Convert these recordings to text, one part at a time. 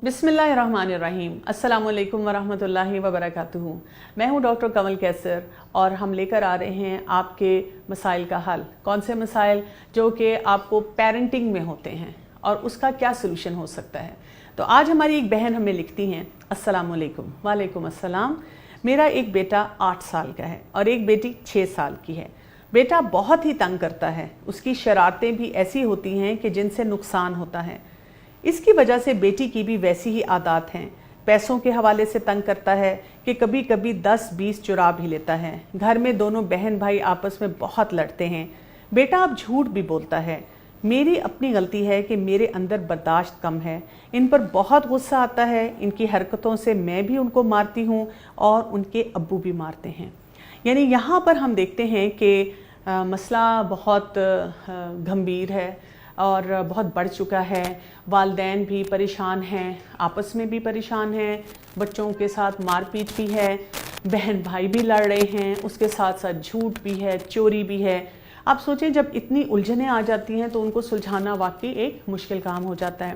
बिस्मिल्लाहिर्रहमानिर्रहीम। अस्सलामु अलैकुम वरहमतुल्लाहि वबरकातुहू। मैं हूँ डॉक्टर कमल कैसर और हम लेकर आ रहे हैं आपके मसाइल का हल। कौन से मसाइल? जो कि आपको पेरेंटिंग में होते हैं और उसका क्या सलूशन हो सकता है। तो आज हमारी एक बहन हमें लिखती हैं, अस्सलामु अलैकुम। वालेकुम अस्सलाम। मेरा एक बेटा 8 साल का है और एक बेटी 6 साल की है। बेटा बहुत ही तंग करता है, उसकी शरारतें भी ऐसी होती हैं कि जिनसे नुकसान होता है। इसकी वजह से बेटी की भी वैसी ही आदत हैं। पैसों के हवाले से तंग करता है कि कभी कभी 10-20 चुरा भी लेता है। घर में दोनों बहन भाई आपस में बहुत लड़ते हैं। बेटा अब झूठ भी बोलता है। मेरी अपनी गलती है कि मेरे अंदर बर्दाश्त कम है। इन पर बहुत गुस्सा आता है। इनकी हरकतों से मैं भी उनको मारती हूँ और उनके अब्बू भी मारते हैं। यानी यहाँ पर हम देखते हैं कि मसला बहुत गंभीर है और बहुत बढ़ चुका है। वालिदैन भी परेशान हैं, आपस में भी परेशान हैं, बच्चों के साथ मारपीट भी है, बहन भाई भी लड़ रहे हैं, उसके साथ साथ झूठ भी है, चोरी भी है। आप सोचें, जब इतनी उलझनें आ जाती हैं तो उनको सुलझाना वाकई एक मुश्किल काम हो जाता है।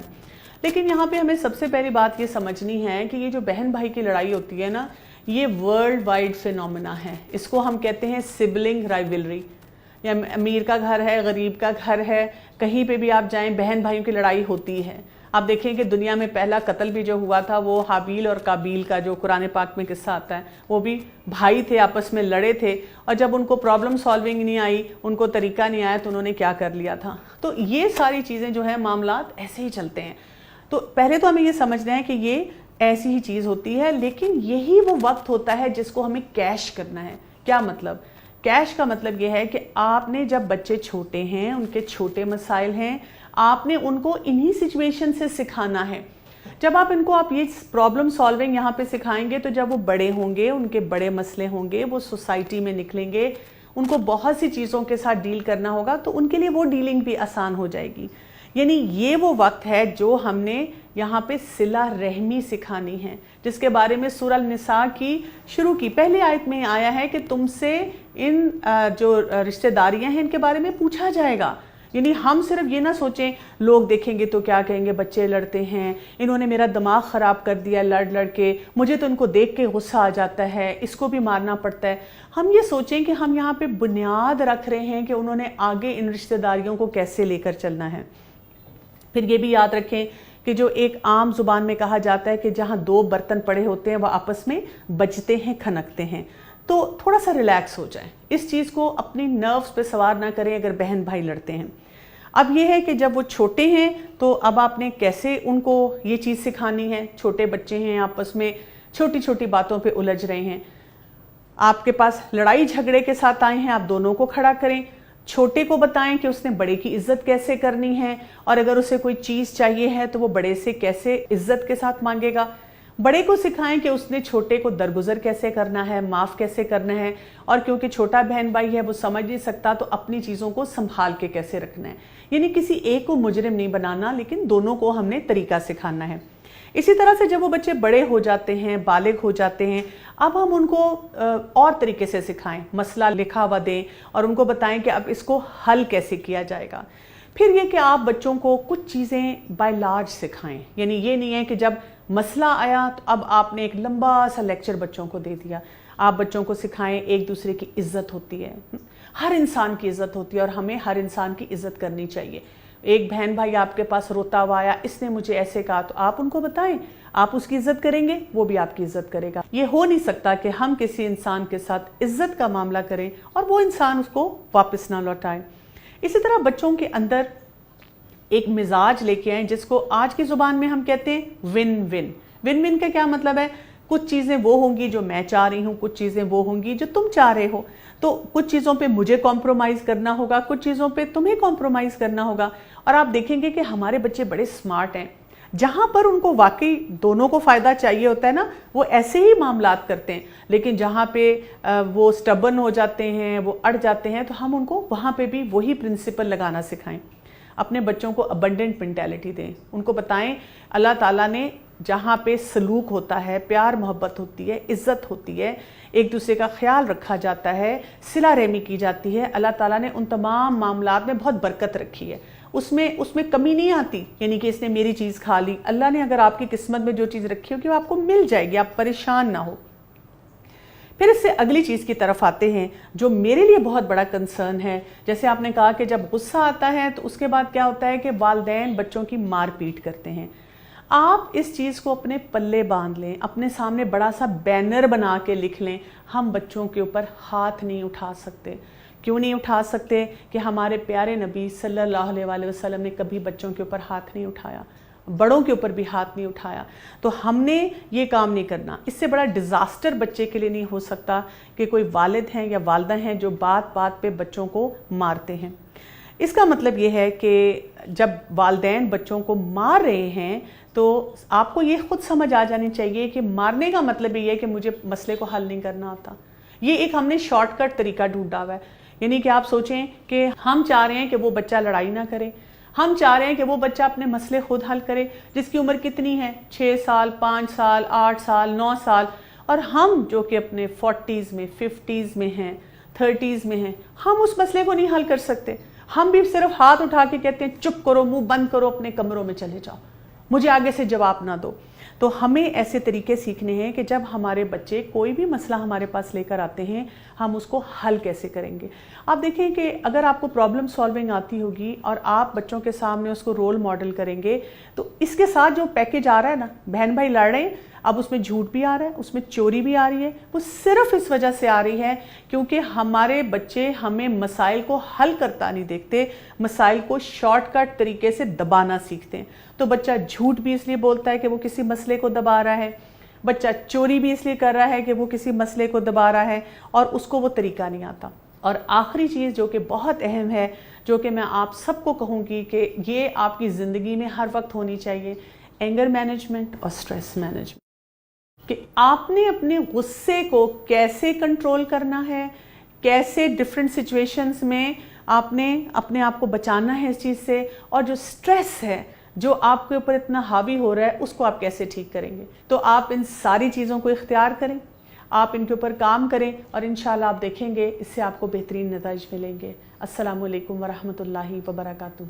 लेकिन यहाँ पे हमें सबसे पहली बात ये समझनी है कि ये जो बहन भाई की लड़ाई होती है ना, ये वर्ल्ड वाइड फिनोमेना है। इसको हम कहते हैं सिबलिंग राइवलरी। या अमीर का घर है, गरीब का घर है, कहीं पे भी आप जाएं बहन भाइयों की लड़ाई होती है। आप देखें कि दुनिया में पहला कत्ल भी जो हुआ था वो हाबील और काबील का, जो कुरान पाक में किस्सा आता है, वो भी भाई थे, आपस में लड़े थे और जब उनको प्रॉब्लम सॉल्विंग नहीं आई, उनको तरीका नहीं आया, तो उन्होंने क्या कर लिया था। तो ये सारी चीज़ें जो है, मामलात ऐसे ही चलते हैं। तो पहले तो हमें ये समझना है कि ये ऐसी ही चीज़ होती है, लेकिन यही वो वक्त होता है जिसको हमें कैश करना है। क्या मतलब? कैश का मतलब ये है कि आपने, जब बच्चे छोटे हैं, उनके छोटे मसाइल हैं, आपने उनको इन्हीं सिचुएशन से सिखाना है। जब आप ये प्रॉब्लम सॉल्विंग यहाँ पे सिखाएंगे, तो जब वो बड़े होंगे, उनके बड़े मसले होंगे, वो सोसाइटी में निकलेंगे, उनको बहुत सी चीज़ों के साथ डील करना होगा, तो उनके लिए वो डीलिंग भी आसान हो जाएगी। यानी ये वो वक्त है जो हमने यहाँ पे सिला रहमी सिखानी है, जिसके बारे में सूरह निसा की शुरू की पहली आयत में आया है कि तुमसे इन जो रिश्तेदारियां हैं इनके बारे में पूछा जाएगा। यानी हम सिर्फ ये ना सोचें लोग देखेंगे तो क्या कहेंगे, बच्चे लड़ते हैं, इन्होंने मेरा दिमाग ख़राब कर दिया लड़ लड़ के, मुझे तो इनको देख के गुस्सा आ जाता है, इसको भी मारना पड़ता है। हम ये सोचें कि हम यहाँ पे बुनियाद रख रहे हैं कि उन्होंने आगे इन रिश्तेदारियों को कैसे लेकर चलना है। फिर ये भी याद रखें कि जो एक आम जुबान में कहा जाता है कि जहाँ 2 बर्तन पड़े होते हैं वह आपस में बजते हैं, खनकते हैं। तो थोड़ा सा रिलैक्स हो जाए, इस चीज़ को अपनी नर्व्स पे सवार ना करें अगर बहन भाई लड़ते हैं। अब ये है कि जब वो छोटे हैं तो अब आपने कैसे उनको ये चीज़ सिखानी है। छोटे बच्चे हैं, आपस में छोटी छोटी बातों पे उलझ रहे हैं, आपके पास लड़ाई झगड़े के साथ आए हैं, आप दोनों को खड़ा करें। छोटे को बताएं कि उसने बड़े की इज्जत कैसे करनी है और अगर उसे कोई चीज़ चाहिए है तो वो बड़े से कैसे इज्जत के साथ मांगेगा। बड़े को सिखाएं कि उसने छोटे को दरगुजर कैसे करना है, माफ़ कैसे करना है, और क्योंकि छोटा बहन भाई है वो समझ नहीं सकता, तो अपनी चीज़ों को संभाल के कैसे रखना है। यानी किसी एक को मुजरिम नहीं बनाना, लेकिन दोनों को हमने तरीका सिखाना है। इसी तरह से जब वो बच्चे बड़े हो जाते हैं, बालिग हो जाते हैं, अब हम उनको और तरीके से सिखाएं, मसला लिखा हुआ दें और उनको बताएं कि अब इसको हल कैसे किया जाएगा। फिर ये कि आप बच्चों को कुछ चीज़ें बाय लार्ज सिखाएं। यानी ये नहीं है कि जब मसला आया तो अब आपने एक लंबा सा लेक्चर बच्चों को दे दिया। आप बच्चों को सिखाएं एक दूसरे की इज्जत होती है, हर इंसान की इज्जत होती है और हमें हर इंसान की इज्जत करनी चाहिए। एक बहन भाई आपके पास रोता हुआ आया, इसने मुझे ऐसे कहा, तो आप उनको बताएं, आप उसकी इज्जत करेंगे, वो भी आपकी इज्जत करेगा। ये हो नहीं सकता कि हम किसी इंसान के साथ इज्जत का मामला करें और वो इंसान उसको वापस ना लौटाए। इसी तरह बच्चों के अंदर एक मिजाज लेके आए जिसको आज की जुबान में हम कहते हैं विन विन। विन विन का क्या मतलब है? कुछ चीज़ें वो होंगी जो मैं चाह रही हूँ, कुछ चीज़ें वो होंगी जो तुम चाह रहे हो। तो कुछ चीज़ों पे मुझे कॉम्प्रोमाइज़ करना होगा, कुछ चीज़ों पे तुम्हें कॉम्प्रोमाइज़ करना होगा। और आप देखेंगे कि हमारे बच्चे बड़े स्मार्ट हैं, जहाँ पर उनको वाकई दोनों को फ़ायदा चाहिए होता है ना, वो ऐसे ही मामलात करते हैं। लेकिन जहाँ पे वो स्टबर्न हो जाते हैं, वो अड़ जाते हैं, तो हम उनको वहाँ पे भी वही प्रिंसिपल लगाना सिखाएं। अपने बच्चों को अबंडेंट मेंटालिटी दें, उनको बताएं अल्लाह ताला ने जहाँ पे सलूक होता है, प्यार मोहब्बत होती है, इज़्ज़त होती है, एक दूसरे का ख्याल रखा जाता है, सिला रहमी की जाती है, अल्लाह ताला ने उन तमाम मामलात में बहुत बरकत रखी है। اس میں کمی نہیں آتی، یعنی کہ اس نے میری چیز کھا لی۔ اللہ نے اگر آپ کی قسمت میں جو چیز رکھی ہوگی وہ آپ کو مل جائے گی، آپ پریشان نہ ہو۔ پھر اس سے اگلی چیز کی طرف آتے ہیں جو میرے لیے بہت بڑا کنسرن ہے۔ جیسے آپ نے کہا کہ جب غصہ آتا ہے تو اس کے بعد کیا ہوتا ہے کہ والدین بچوں کی مار پیٹ کرتے ہیں۔ آپ اس چیز کو اپنے پلے باندھ لیں، اپنے سامنے بڑا سا بینر بنا کے لکھ لیں، ہم بچوں کے اوپر ہاتھ نہیں اٹھا سکتے۔ کیوں نہیں اٹھا سکتے؟ کہ ہمارے پیارے نبی صلی اللہ علیہ وسلم نے کبھی بچوں کے اوپر ہاتھ نہیں اٹھایا، بڑوں کے اوپر بھی ہاتھ نہیں اٹھایا۔ تو ہم نے یہ کام نہیں کرنا۔ اس سے بڑا ڈیزاسٹر بچے کے لیے نہیں ہو سکتا کہ کوئی والد ہیں یا والدہ ہیں جو بات بات پہ بچوں کو مارتے ہیں۔ اس کا مطلب یہ ہے کہ جب والدین بچوں کو مار رہے ہیں تو آپ کو یہ خود سمجھ آ جانی چاہیے کہ مارنے کا مطلب یہ ہے کہ مجھے مسئلے کو حل نہیں کرنا آتا۔ یہ ایک ہم نے شارٹ کٹ طریقہ ڈھونڈا ہوا ہے۔ یعنی کہ آپ سوچیں کہ ہم چاہ رہے ہیں کہ وہ بچہ لڑائی نہ کرے، ہم چاہ رہے ہیں کہ وہ بچہ اپنے مسئلے خود حل کرے، جس کی عمر کتنی ہے، 6 سال، 5 سال، 8 سال، 9 سال، اور ہم جو کہ اپنے 40s میں، 50s میں ہیں، 30s میں ہیں، ہم اس مسئلے کو نہیں حل کر سکتے۔ ہم بھی صرف ہاتھ اٹھا کے کہتے ہیں چپ کرو، منہ بند کرو، اپنے کمروں میں چلے جاؤ، مجھے آگے سے جواب نہ دو۔ تو ہمیں ایسے طریقے سیکھنے ہیں کہ جب ہمارے بچے کوئی بھی مسئلہ ہمارے پاس لے کر آتے ہیں، ہم اس کو حل کیسے کریں گے۔ آپ دیکھیں کہ اگر آپ کو پرابلم سالونگ آتی ہوگی اور آپ بچوں کے سامنے اس کو رول ماڈل کریں گے تو اس کے ساتھ جو پیکج آ رہا ہے نا، بہن بھائی لڑ رہے ہیں، اب اس میں جھوٹ بھی آ رہا ہے، اس میں چوری بھی آ رہی ہے، وہ صرف اس وجہ سے آ رہی ہے کیونکہ ہمارے بچے ہمیں مسائل کو حل کرتا نہیں دیکھتے، مسائل کو شارٹ کٹ طریقے سے دبانا سیکھتے ہیں۔ تو بچہ جھوٹ بھی اس لیے بولتا ہے کہ وہ کسی مسئلے کو دبا رہا ہے، بچہ چوری بھی اس لیے کر رہا ہے کہ وہ کسی مسئلے کو دبا رہا ہے، اور اس کو وہ طریقہ نہیں آتا۔ اور آخری چیز جو کہ بہت اہم ہے، جو کہ میں آپ سب کو کہوں گی کہ یہ آپ کی زندگی میں ہر وقت ہونی چاہیے، اینگر مینجمنٹ اور سٹریس مینجمنٹ، کہ آپ نے اپنے غصے کو کیسے کنٹرول کرنا ہے، کیسے ڈیفرنٹ سچویشنز میں آپ نے اپنے آپ کو بچانا ہے اس چیز سے، اور جو سٹریس ہے جو آپ کے اوپر اتنا حاوی ہو رہا ہے اس کو آپ کیسے ٹھیک کریں گے۔ تو آپ ان ساری چیزوں کو اختیار کریں، آپ ان کے اوپر کام کریں، اور انشاءاللہ آپ دیکھیں گے اس سے آپ کو بہترین نتائج ملیں گے۔ السلام علیکم ورحمۃ اللہ وبرکاتہ۔